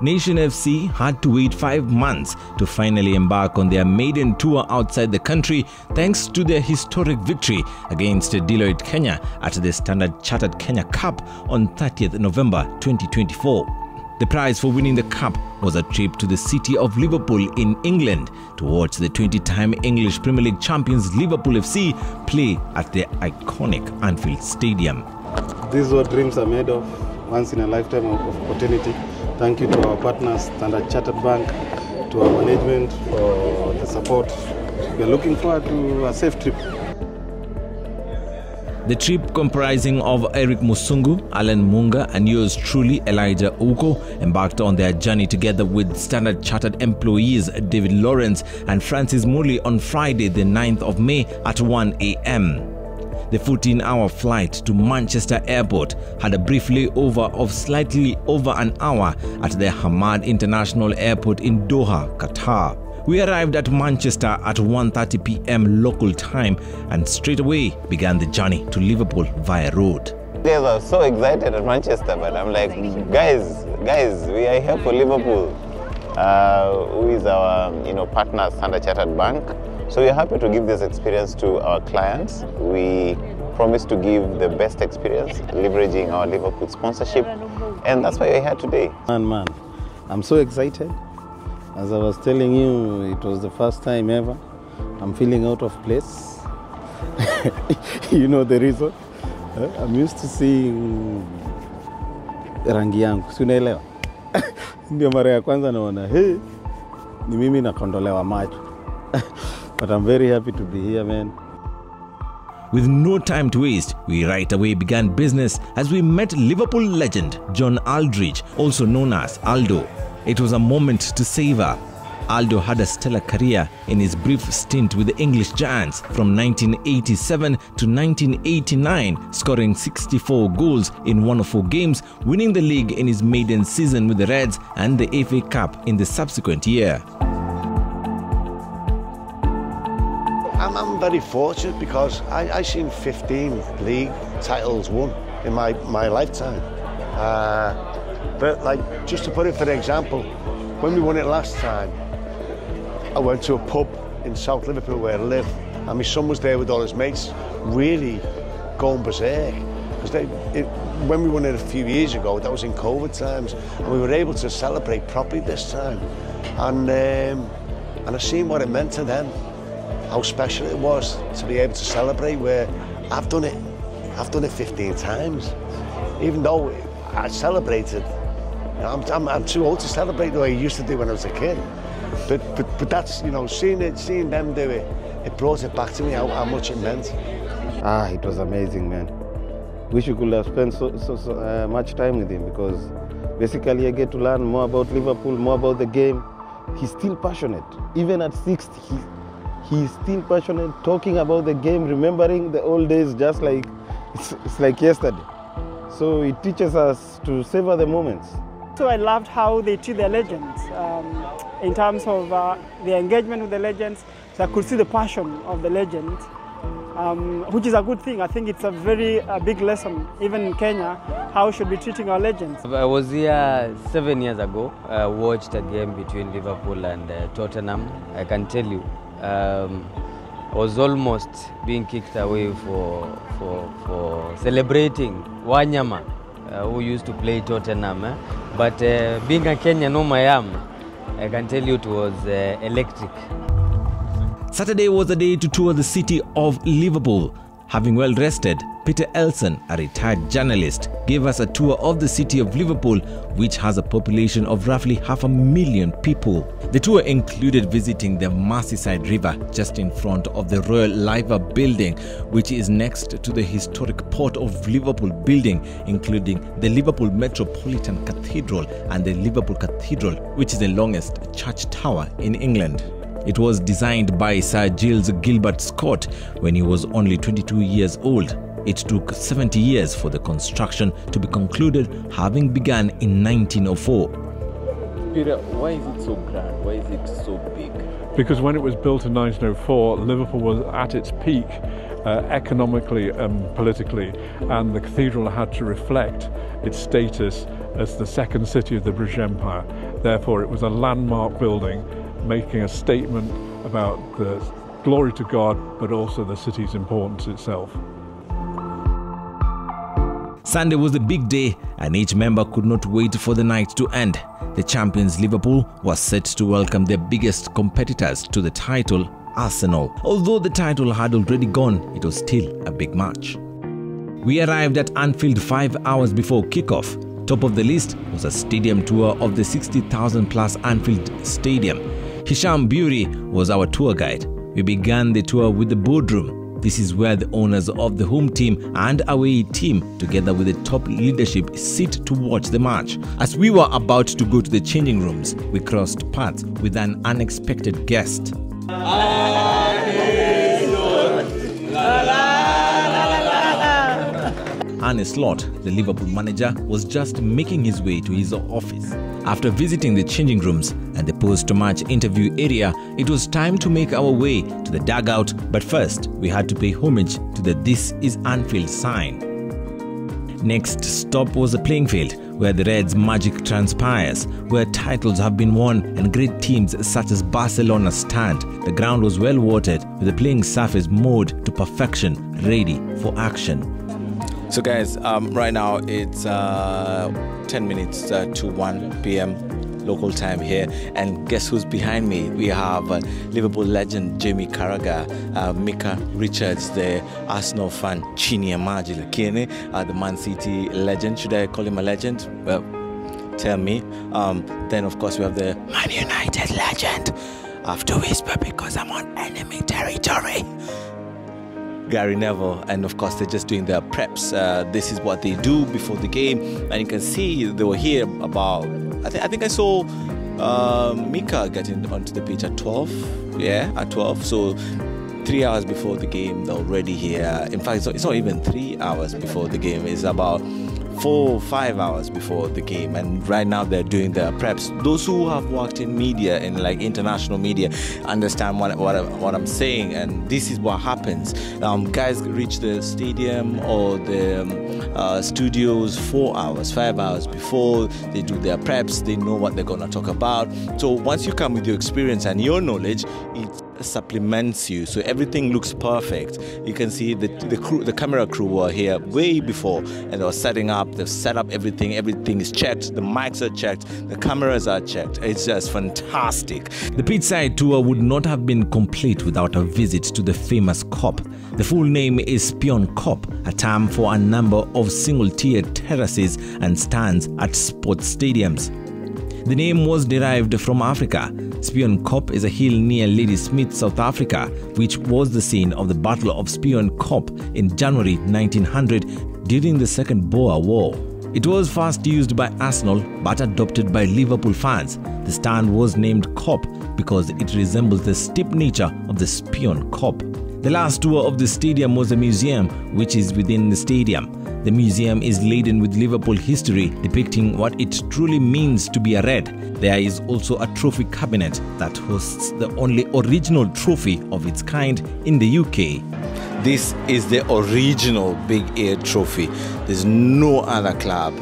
Nation FC had to wait 5 months to finally embark on their maiden tour outside the country thanks to their historic victory against Deloitte Kenya at the Standard Chartered Kenya Cup on 30th November 2024. The prize for winning the cup was a trip to the city of Liverpool in England to watch the 20-time English Premier League champions Liverpool FC play at the iconic Anfield Stadium. This is what dreams are made of, once in a lifetime of opportunity. Thank you to our partners, Standard Chartered Bank, to our management for the support. We are looking forward to a safe trip. The trip, comprising of Eric Musungu, Alan Munga and yours truly, Elijah Uko, embarked on their journey together with Standard Chartered employees David Lawrence and Francis Muli on Friday the 9th of May at 1 a.m. The 14-hour flight to Manchester Airport had a brief layover of slightly over an hour at the Hamad International Airport in Doha, Qatar. We arrived at Manchester at 1:30 p.m. local time and straight away began the journey to Liverpool via road. I was so excited at Manchester, but I'm like, guys, we are here for Liverpool, who is our partner, Standard Chartered Bank. So we're happy to give this experience to our clients. We promise to give the best experience, leveraging our Liverpool sponsorship, and that's why we're here today. Man, I'm so excited. As I was telling you, it was the first time ever. I'm feeling out of place. You know the reason? I'm used to seeing rangi yangu, si unaelewa? Ndio mara ya kwanza naona, ni mimi nakondolewa macho. But I'm very happy to be here, man. With no time to waste, we right away began business as we met Liverpool legend John Aldridge, also known as Aldo. It was a moment to savor. Aldo had a stellar career in his brief stint with the English Giants from 1987 to 1989, scoring 64 goals in 104 games, winning the league in his maiden season with the Reds and the FA Cup in the subsequent year. I'm very fortunate because I've seen 15 league titles won in my lifetime. But like, just to put it for example, when we won it last time, I went to a pub in South Liverpool where I live, and my son was there with all his mates, really going berserk. Because when we won it a few years ago, that was in COVID times, and we were able to celebrate properly this time. And I've seen what it meant to them, how special it was to be able to celebrate. Where I've done it 15 times, even though I celebrated. I'm too old to celebrate the way I used to do when I was a kid. But that's, seeing them do it, it brought it back to me how much it meant. It was amazing, man. Wish you could have spent so much time with him, because basically I get to learn more about Liverpool, more about the game. He's still passionate, even at 60. He's still passionate, talking about the game, remembering the old days, just like it's like yesterday. So it teaches us to savor the moments. So I loved how they treat their legends in terms of the engagement with the legends. So I could see the passion of the legends, which is a good thing. I think it's a very big lesson, even in Kenya, how we should be treating our legends. I was here 7 years ago. I watched a game between Liverpool and Tottenham. I can tell you, I was almost being kicked away for celebrating Wanyama, who used to play Tottenham. But being a Kenyan whom I am, I can tell you it was electric. Saturday was the day to tour the city of Liverpool. Having well rested, Peter Elson, a retired journalist, gave us a tour of the city of Liverpool, which has a population of roughly 500,000 people. The tour included visiting the Merseyside River just in front of the Royal Liver building, which is next to the historic Port of Liverpool building, including the Liverpool Metropolitan Cathedral and the Liverpool Cathedral, which is the longest church tower in England. It was designed by Sir Giles Gilbert Scott when he was only 22 years old. It took 70 years for the construction to be concluded, having begun in 1904. Peter, why is it so grand? Why is it so big? because when it was built in 1904, Liverpool was at its peak economically and politically, and the cathedral had to reflect its status as the second city of the British Empire. Therefore, it was a landmark building, making a statement about the glory to God, but also the city's importance itself. Sunday was a big day, and each member could not wait for the night to end. The champions Liverpool was set to welcome their biggest competitors to the title, Arsenal. Although the title had already gone, it was still a big match. We arrived at Anfield 5 hours before kickoff. Top of the list was a stadium tour of the 60,000 plus Anfield Stadium. Hisham Buri was our tour guide. We began the tour with the boardroom. This is where the owners of the home team and away team, together with the top leadership, sit to watch the match. As we were about to go to the changing rooms, we crossed paths with an unexpected guest. Arne Slot, the Liverpool manager, was just making his way to his office. After visiting the changing rooms and the post-match interview area, it was time to make our way to the dugout, but first we had to pay homage to the "This is Anfield" sign. Next stop was the playing field, where the Reds' magic transpires, where titles have been won and great teams such as Barcelona stand. The ground was well watered, with the playing surface mowed to perfection, ready for action. So guys, right now it's 10 minutes to 1 p.m. local time here, and guess who's behind me? We have Liverpool legend Jamie Carragher, Mika Richards, the Arsenal fan Chinyamaji Lakini, the Man City legend. Should I call him a legend? Well, tell me. Then of course we have the Man United legend. I have to whisper because I'm on enemy territory, Gary Neville, and of course they're just doing their preps. This is what they do before the game, and you can see they were here about, I think I saw Mika getting onto the pitch at 12. Yeah, at 12. So 3 hours before the game, they're already here. In fact, it's not even 3 hours before the game. It's about 4 or 5 hours before the game, and right now they're doing their preps. Those who have worked in media, in like international media, understand what I'm saying, and this is what happens. Guys reach the stadium or the studios 4 hours, 5 hours before. They do their preps. They know what they're gonna talk about. So once you come with your experience and your knowledge, it supplements you, so everything looks perfect. You can see the camera crew were here way before, and they were setting up. They've set up everything. Everything is checked. The mics are checked. The cameras are checked. It's just fantastic. The pitchside tour would not have been complete without a visit to the famous Kop. The full name is Spion Kop, a term for a number of single-tiered terraces and stands at sports stadiums. The name was derived from Africa. Spion Kop is a hill near Ladysmith, South Africa, which was the scene of the Battle of Spion Kop in January 1900 during the Second Boer War. It was first used by Arsenal but adopted by Liverpool fans. The stand was named Kop because it resembles the steep nature of the Spion Kop. The last tour of the stadium was a museum which is within the stadium. The museum is laden with Liverpool history depicting what it truly means to be a Red. There is also a trophy cabinet that hosts the only original trophy of its kind in the UK. This is the original Big Air trophy. There's no other club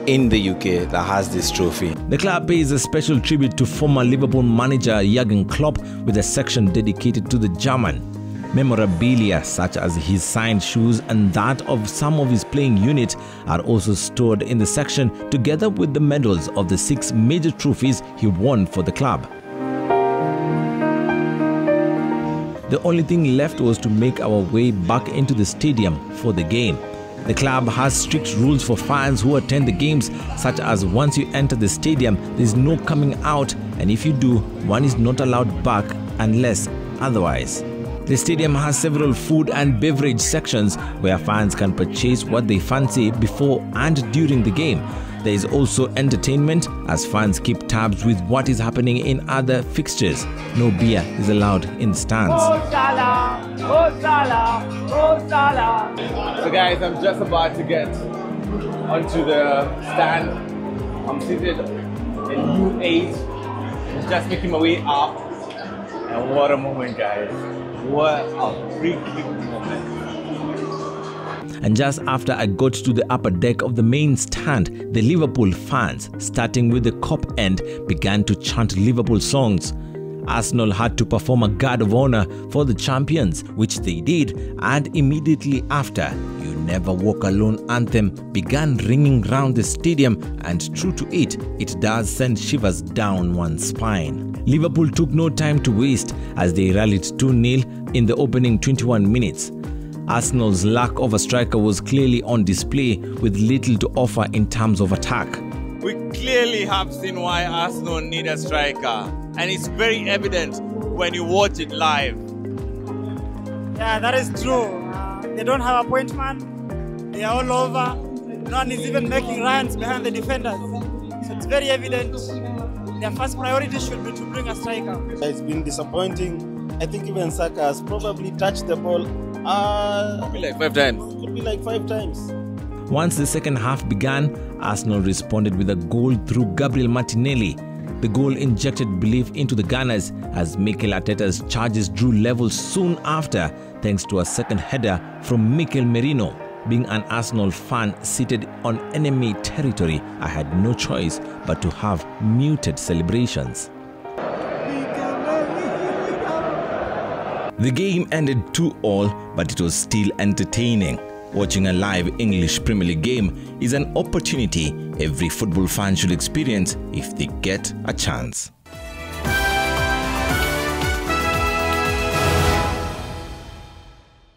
in the UK that has this trophy. The club pays a special tribute to former Liverpool manager Jurgen Klopp with a section dedicated to the German. Memorabilia such as his signed shoes and that of some of his playing unit are also stored in the section, together with the medals of the 6 major trophies he won for the club. The only thing left was to make our way back into the stadium for the game. The club has strict rules for fans who attend the games, such as once you enter the stadium, there is no coming out, and if you do, one is not allowed back unless otherwise. The stadium has several food and beverage sections where fans can purchase what they fancy before and during the game. There is also entertainment as fans keep tabs with what is happening in other fixtures. No beer is allowed in the stands. Oh Salah! Oh Salah! Oh Salah! So guys, I'm just about to get onto the stand. I'm seated in U8, just making my way up. And what a moment, guys. What a free kick moment. And just after I got to the upper deck of the main stand, the Liverpool fans, starting with the Kop end, began to chant Liverpool songs. Arsenal had to perform a guard of honor for the champions, which they did, and immediately after, You Never Walk Alone anthem began ringing round the stadium, and true to it, it does send shivers down one's spine. Liverpool took no time to waste as they rallied 2-0 in the opening 21 minutes. Arsenal's lack of a striker was clearly on display, with little to offer in terms of attack. We clearly have seen why Arsenal need a striker, and it's very evident when you watch it live. Yeah, that is true. They don't have a point man. They are all over. No one is even making runs behind the defenders. So it's very evident their first priority should be to bring a striker. It's been disappointing. I think even Saka has probably touched the ball. Could be like 5 times. Could be like 5 times. Once the second half began, Arsenal responded with a goal through Gabriel Martinelli. The goal injected belief into the Gunners as Mikel Arteta's charges drew levels soon after, thanks to a second header from Mikel Merino. Being an Arsenal fan seated on enemy territory, I had no choice but to have muted celebrations. The game ended 2-2, but it was still entertaining. Watching a live English Premier League game is an opportunity every football fan should experience if they get a chance.